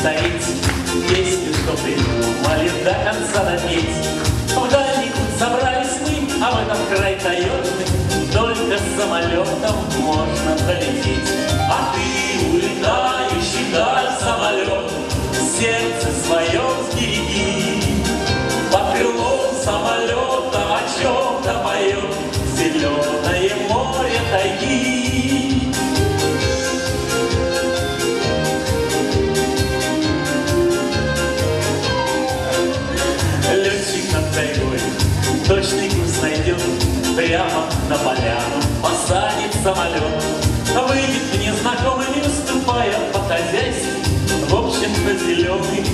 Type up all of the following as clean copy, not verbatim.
стареть, песню, что придумали, до конца допеть. В дальний путь собрались мы, а в этом край таежный только самолетом можно долететь. А ты, улетающий вдаль самолет, сердце свое сбереги. Под крылом самолета о чем-то поет зеленое море тайги. Летчик над тайгой точный курс найдет, прямо на поляну посадит самолет. Выйдет в незнакомый мир, ступая по хозяйству, в общем-то зеленый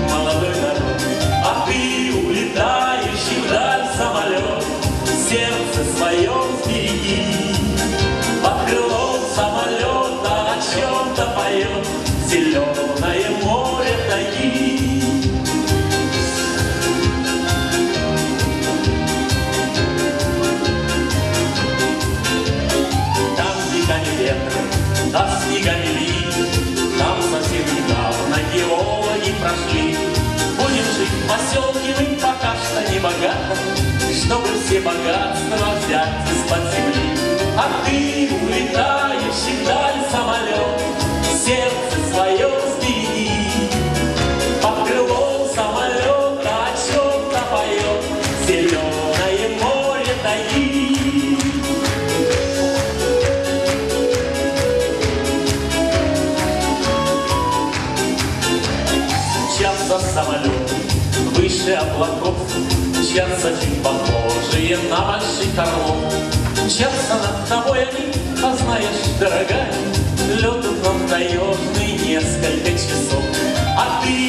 молодой народ. А ты, улетающий вдаль самолет, сердце свое сбереги. Под крылом самолета о чем-то поет зеленое море тайги. Там веками ветры, да снегами льют, там совсем недавно геологи прошли. Будем жить в поселке мы пока что не богато, чтобы все богатства взять из-под земли. А ты, улетающий вдаль самолет, сердце свое сбереги. Под крылом самолета о чем-то поет зеленое море тайги. Мчатся самолеты выше облаков, мчатся чуть похожие на больших орлов. Мчатся над тобой они, а знаешь, дорогая, летут нам таежный несколько часов. А ты,